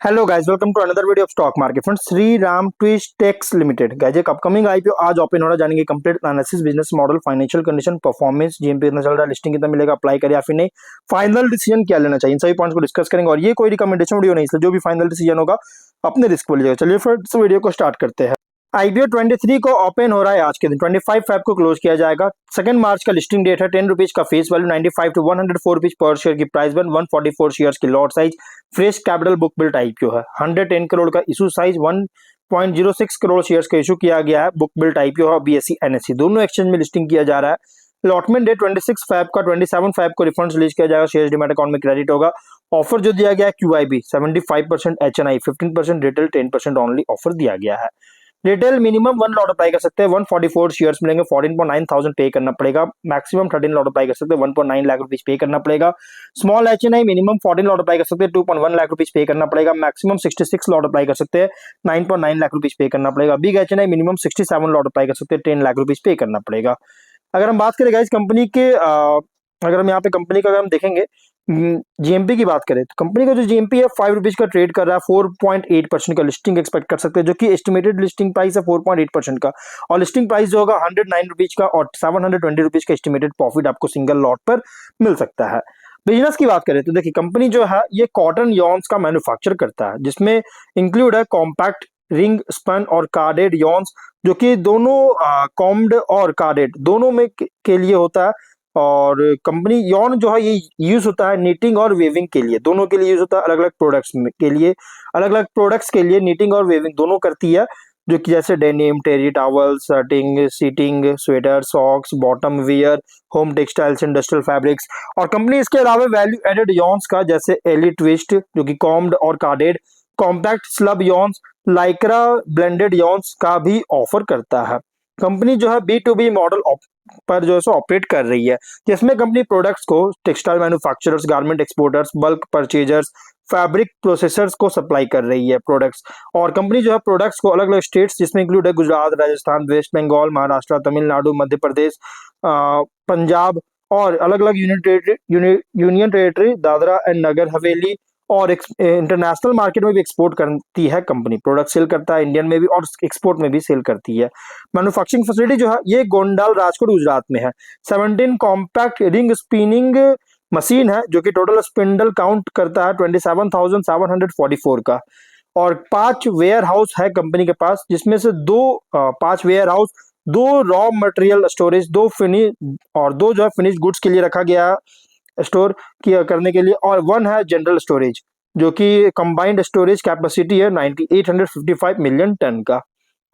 Hello guys, welcome to another video of stock market friends. Shri Ram Twistex limited guys एक upcoming IPO आज open हो रहा है। जानेंगे complete analysis, business model, financial condition, performance, GMP कितना चल रहा है, लिस्टिंग कितना मिलेगा, अप्लाई करे या फिर नहीं, फाइनल डिसीजन क्या लेना चाहिए, इन सभी पॉइंट्स को डिस्कस करेंगे। और ये कोई रिकमेंडेशन वीडियो नहीं, इसलिए जो भी फाइनल डिसीजन होगा अपने रिस्क पर लीजिएगा। चलिए फ्रेंड्स वीडियो को स्टार्ट करते हैं। आईपीओ 23 को ओपन हो रहा है आज के दिन। 25 फेब को क्लोज किया जाएगा। 2 मार्च का लिस्टिंग डेट है। 10 रुपीज का फेस वैल्यू, 95 टू 104 रुपीज पर शेयर की प्राइस बन, 144 शेयर्स की lot size, fresh capital book built IPO है। 110 करोड़ का इशू साइज, 1.06 करोड़ शेयर्स का इशू किया गया है। बुक बिल्ट आईपीओ है। बीएसई एनएससी दोनों एक्सचेंज में लिस्टिंग किया जा रहा है। अलॉटमेंट डेट 26 फेब का, 27 फेब को रिफंड रिलीज किया जाएगा। शेयर डीमैट अकाउंट में क्रेडिट होगा। ऑफर जो दिया गया है QIB 75%, HNI 15%, retail 10% only offer दिया गया है। रिटेल मिनिमम 1 लॉट अप्लाई कर सकते हैं। 144 शेयर्स मिलेंगे। 14.9 थाउजेंड पे करना पड़ेगा। मैक्सिमम 13 लॉट अप्लाई कर सकते हैं। 1.9 लाख रुपीज पे करना पड़ेगा। Small HNI minimum 14 lot apply कर सकते हैं। 2.1 लाख रुपीज पे करना पड़ेगा। मैक्सिमम 66 लॉट अप्लाई कर सकते हैं। 9.9 लाख रुपीज पे करना पड़ेगा। Big HNI minimum 67 lot apply कर सकते हैं। 10 लाख रुपीज पे करना पड़ेगा। अगर हम बात करें इस कंपनी के अगर हम यहाँ पे कंपनी का अगर हम देखेंगे जीएमपी की बात करें तो कंपनी का जो जीएमपी है 5 रुपीज का ट्रेड कर रहा है। 4.8% का लिस्टिंग एक्सपेक्ट कर सकते हैं, जो कि एस्टिमेटेड लिस्टिंग प्राइस है 4.8% का। और लिस्टिंग प्राइस जो होगा 109 रुपीज का और 720 रुपीज का एस्टिमेटेड प्रॉफिट आपको सिंगल लॉट पर मिल सकता है। बिजनेस की बात करें तो देखिए कंपनी जो है ये कॉटन यॉन्स का मैन्युफैक्चर करता है, जिसमें इंक्लूड है कॉम्पैक्ट, रिंग स्पन और कार्डेड यॉन्स, जो कि दोनों कॉम्ड और कार्डेड दोनों में के लिए होता है। और कंपनी यॉन जो है ये यूज होता है नीटिंग और वेविंग के लिए, दोनों के लिए यूज होता है। अलग अलग प्रोडक्ट्स के लिए, अलग अलग प्रोडक्ट्स के लिए नीटिंग और वेविंग दोनों करती है, जो कि जैसे denim, terry towel, shirting, seating, sweater, socks, bottom wear, home textiles, industrial fabrics. और कंपनी इसके अलावा वैल्यू एडेड यॉन्स का, जैसे एली ट्विस्ट जो कि कॉम्ड और carded, compact slub yarns, lycra blended yarns का भी ऑफर करता है। कंपनी जो है B2B मॉडल पर जो है सो ऑपरेट कर रही है, जिसमें कंपनी प्रोडक्ट्स को textile manufacturers, garment exporters, bulk purchasers, fabric processors को सप्लाई कर रही है प्रोडक्ट्स। और कंपनी जो है प्रोडक्ट्स को अलग अलग स्टेट्स, जिसमें इंक्लूड है गुजरात, राजस्थान, वेस्ट बंगाल, महाराष्ट्र, तमिलनाडु, मध्य प्रदेश, पंजाब और अलग अलग union territory, Dadra and Nagar Haveli और इंटरनेशनल मार्केट में भी एक्सपोर्ट करती है। कंपनी प्रोडक्ट सेल करता है इंडियन में भी और एक्सपोर्ट में भी सेल करती है। मैन्युफैक्चरिंग फैसिलिटी जो है ये गोंडाल, राजकोट, गुजरात में है। 17 कॉम्पैक्ट रिंग स्पिनिंग मशीन है, जो कि टोटल स्पिंडल काउंट करता है 27,744 का। और 5 वेयर हाउस है कंपनी के पास, जिसमें से 5 warehouse, 2 raw material storage, 2 finish और 2 जो है फिनिश गुड्स के लिए रखा गया है स्टोर किया करने के लिए, और 1 है जनरल स्टोरेज, जो कि कंबाइंड स्टोरेज कैपेसिटी है 9855 मिलियन टन का।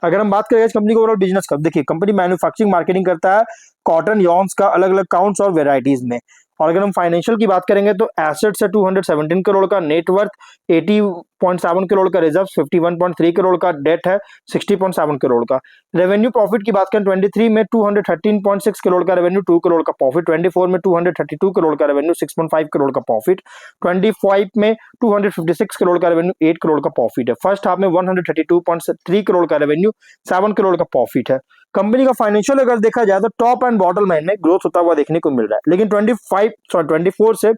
अगर हम बात करें इस कंपनी को ओवरऑल बिजनेस का, देखिए कंपनी मैन्युफैक्चरिंग मार्केटिंग करता है कॉटन यॉन्स का अलग अलग काउंट्स और वेराइटीज में। और अगर हम फाइनेंशियल की बात करेंगे तो एसेट्स है 217 करोड़ का, नेटवर्थ 80.7 करोड़ का, रिजर्व 51.3 करोड़ का, डेट है 60.7 करोड़ का। रेवेन्यू प्रॉफिट की बात करें 23 में 213.6 करोड़ का रेवेन्यू, 2 करोड़ का प्रॉफिट। 24 में 232 करोड़ का रेवेन्यू, 6.5 करोड़ का प्रॉफिट। 25 में 256 करोड़ का रेवेन्यू, 8 करोड़ का प्रॉफिट है। फर्स्ट हाफ में 132.3 करोड़ का रेवेन्यू, 7 करोड़ का प्रॉफिट है। कंपनी का फाइनेंशियल अगर देखा जाए तो टॉप एंड बॉटम लाइन में ग्रोथ होता हुआ देखने को मिल रहा है, लेकिन 24 से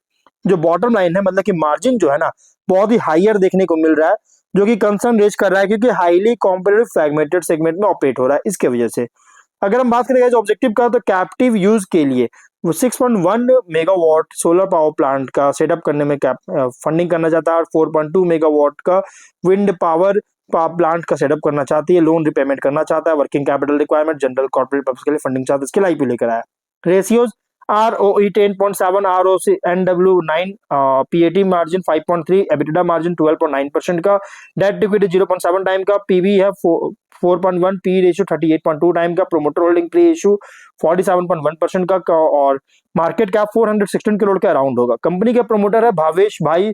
जो बॉटम लाइन है, मतलब कि मार्जिन जो है ना, बहुत ही हाईयर देखने को मिल रहा है, जो कि कंसर्न रेज कर रहा है, क्योंकि हाईली कॉम्पिटिटिव फ्रैगमेंटेड सेगमेंट में ऑपरेट हो रहा है इसके वजह से। अगर हम बात करें ऑब्जेक्टिव का, तो कैप्टिव यूज के लिए वो 6.1 मेगावाट सोलर पावर प्लांट का सेटअप करने में फंडिंग करना चाहता है, और 4.2 मेगावाट का विंड पावर प्लांट का सेटअप करना चाहती है। लोन रिपेमेंट करना चाहता है, working capital requirement, general corporate purpose के लिए फंडिंग चाहता है, इसके लिए आईपीओ लेकर आया। Ratios ROE 10.7, ROC NW 9, PAT margin 5.3, EBITDA margin 12.9% का, डेट इक्विटी 0.7 टाइम का, PB है 4.1, P रेशियो 38.2 टाइम का, प्रोमोटर होल्डिंग प्री इशू 47.1% का, और मार्केट कैप 416 करोड़ के अराउंड होगा। कंपनी के प्रोमोटर है भावेश भाई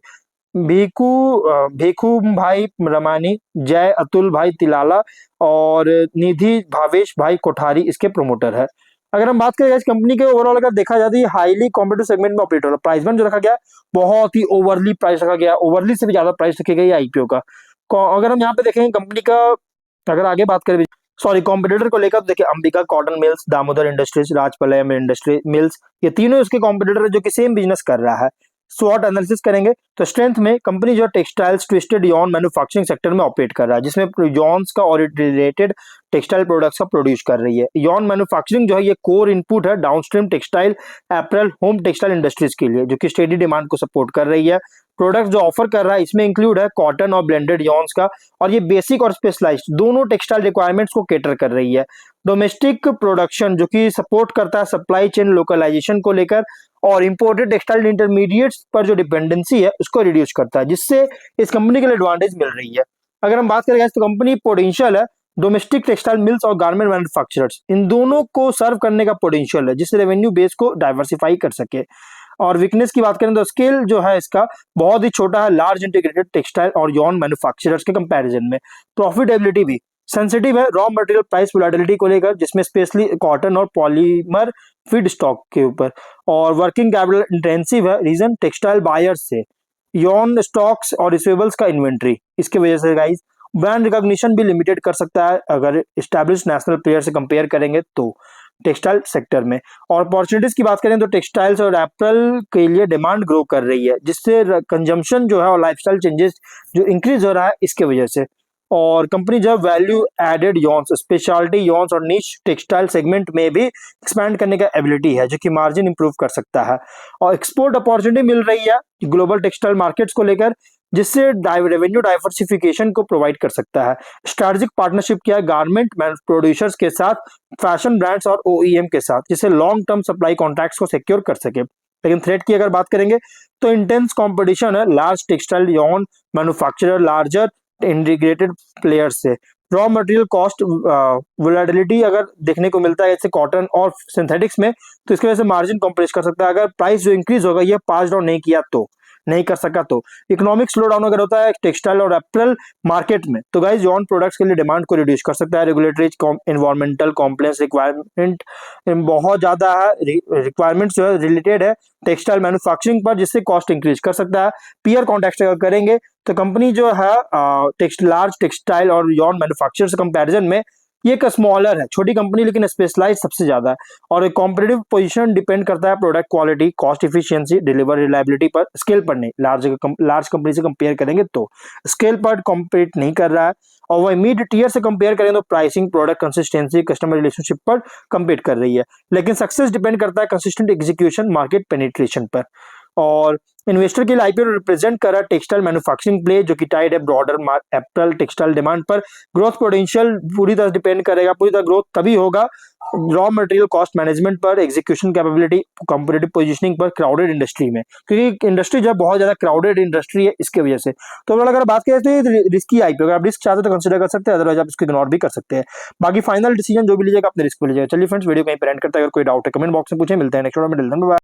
भेखू भाई रमानी, जय अतुल भाई तिलाला और निधि भावेश भाई कोठारी इसके प्रोमोटर है। अगर हम बात करें इस कंपनी के ओवरऑल, अगर देखा जाती है हाईली कॉम्पिटिटिव सेगमेंट में ऑपरेट हो रहा है। प्राइस बैंड जो रखा गया बहुत ही ओवरली प्राइस रखा गया, ओवरली से भी ज्यादा प्राइस रखी गई आईपीओ का। अगर हम यहाँ पे देखेंगे कंपनी का, अगर आगे बात करें कॉम्पिटिटर को लेकर, तो देखिए Ambika cotton mills, Damodar industries, Rajapalayam industry mills, ये तीनों इसके कॉम्पिटिटर है, जो कि सेम बिजनेस कर रहा है। स्वॉट एनालिसिस करेंगे तो स्ट्रेंथ में कंपनी जो textiles twisted Yon manufacturing sector में ऑपरेट कर रहा है, जिसमें यॉन्स का और रिलेटेड टेक्सटाइल प्रोडक्ट्स का प्रोड्यूस कर रही है। यॉन मैन्युफैक्चरिंग जो है ये कोर इनपुट है downstream textile, apparel, home textile industries के लिए, जो कि स्टेडी डिमांड को सपोर्ट कर रही है। प्रोडक्ट जो ऑफर कर रहा है इसमें इंक्लूड है कॉटन और ब्लेंडेड यॉन्स का, और ये बेसिक और स्पेशलाइज्ड दोनों टेक्सटाइल रिक्वायरमेंट्स को केटर कर रही है। डोमेस्टिक प्रोडक्शन जो कि सपोर्ट करता है सप्लाई चेन लोकलाइजेशन को लेकर, और इंपोर्टेड टेक्सटाइल इंटरमीडिएट्स पर जो डिपेंडेंसी है उसको रिड्यूस करता है, जिससे इस कंपनी के लिए एडवांटेज मिल रही है। अगर हम बात करें तो कंपनी पोटेंशियल है डोमेस्टिक टेक्सटाइल मिल्स और गारमेंट मैन्युफैक्चरर्स, इन दोनों को सर्व करने का पोटेंशियल है, जिससे रेवेन्यू बेस को डाइवर्सिफाई कर सके। और वीकनेस की बात करें तो स्केल जो है इसका बहुत ही छोटा है लार्ज इंटीग्रेटेड टेक्सटाइल और यॉन मैन्युफैक्चरर्स के कंपैरिजन में। प्रॉफिटेबिलिटी भी सेंसिटिव है रॉ मटेरियल प्राइस वोलेटिलिटी को लेकर, जिसमें स्पेशली कॉटन और पॉलीमर फीड स्टॉक के ऊपर, और वर्किंग कैपिटल इंटेंसिव है रीजन टेक्सटाइल बायर्स से, यॉन स्टॉक्स और रिसीवेबल्स का इन्वेंट्री, इसके वजह से गाइस ब्रांड रिकॉग्निशन भी लिमिटेड कर सकता है अगर एस्टैब्लिश नेशनल प्लेयर से कंपेयर करेंगे तो टेक्सटाइल सेक्टर में। और अपॉर्चुनिटीज की बात करें तो टेक्सटाइल्स और एप्पल के लिए डिमांड ग्रो कर रही है, जिससे कंजम्पशन जो है और लाइफस्टाइल चेंजेस जो इंक्रीज हो रहा है इसके वजह से। और कंपनी जो वैल्यू एडेड यॉन्स, स्पेशलिटी यॉन्स और निश टेक्सटाइल सेगमेंट में भी एक्सपैंड करने का एबिलिटी है, जो कि मार्जिन इंप्रूव कर सकता है। और एक्सपोर्ट अपॉर्चुनिटी मिल रही है ग्लोबल टेक्सटाइल मार्केट्स को लेकर, जिससे रेवेन्यू डाइवर्सिफिकेशन को प्रोवाइड कर सकता है। स्ट्रेटेजिक पार्टनरशिप किया गारमेंट प्रोड्यूसर्स के साथ, फैशन ब्रांड्स और ओईएम के साथ, जिससे लॉन्ग टर्म सप्लाई कॉन्ट्रैक्ट्स को सिक्योर कर सके। लेकिन थ्रेट की अगर बात करेंगे तो इंटेंस कंपटीशन है large textile Yon manufacturer, larger integrated players से। रॉ मटेरियल कॉस्ट वोलेटिलिटी अगर देखने को मिलता है जैसे कॉटन और सिंथेटिक्स में, तो इसकी वजह से मार्जिन कंप्रेस कर सकता है अगर प्राइस जो इंक्रीज होगा ये पास डाउन नहीं किया तो, नहीं कर सका तो। इकोनॉमिक स्लो डाउन अगर होता है टेक्सटाइल और एप्पल मार्केट में, तो गाइस यॉन प्रोडक्ट्स के लिए डिमांड को रिड्यूस कर सकता है। रेगुलेटरी एनवायरमेंटल कॉम्प्लेक्स रिक्वायरमेंट बहुत ज्यादा है, रिक्वायरमेंट्स जो है रिलेटेड है टेक्सटाइल मैन्युफैक्चरिंग पर, जिससे कॉस्ट इंक्रीज कर सकता है। पीयर कॉन्टेक्स्ट अगर करेंगे तो कंपनी जो है लार्ज टेक्सटाइल और यॉन मैन्युफैक्चरर से कंपैरिजन में ये एक स्मॉलर है, छोटी कंपनी, लेकिन स्पेशलाइज सबसे ज्यादा है। और एक कॉम्पिटिटिव पोजीशन डिपेंड करता है product quality, cost efficiency, deliver reliability पर, स्केल पर नहीं। लार्ज कंपनी से कंपेयर करेंगे तो स्केल पर कॉम्पीट नहीं कर रहा है। और वही मिड टियर से कंपेयर करें तो pricing, product consistency, customer relationship पर कम्पीट कर रही है। लेकिन सक्सेस डिपेंड करता है कंसिस्टेंट एग्जीक्यूशन, मार्केट पेनिट्रेशन पर। और इन्वेस्टर के लिए आईपीओ रिप्रेजेंट कर रहा है टेक्सटाइल मैन्युफैक्चरिंग प्ले, जो कि टाइड है ब्रॉडर एप्पल टेक्सटाइल डिमांड पर। ग्रोथ पोटेंशियल पूरी तरह डिपेंड करेगा, पूरी तरह ग्रोथ तभी होगा रॉ मटेरियल कॉस्ट मैनेजमेंट पर, एग्जीक्यूशन कैपेबिलिटी, कॉम्पिटिटिव पोजीशनिंग पर, क्राउडेड इंडस्ट्री में, क्योंकि इंडस्ट्री जो है बहुत ज्यादा क्राउडेड इंडस्ट्री है इसके वजह से। तो अगर बात करें तो ये रिस्की आईपीओ, अगर आप रिस्क चाहते हो तो कंसिडर कर सकते हैं, अदरवाइज आप इसको इग्नोर भी कर सकते हैं। बाकी फाइनल डिसीजन जो भी लीजिएगा अपने रिस्क पे लीजिएगा। चलिए फ्रेंड्स वीडियो कहीं पर एंड करते हैं, अगर कोई डाउट है कमेंट बॉक्स में पूछे। मिलते हैं नेक्स्ट वीडियो में।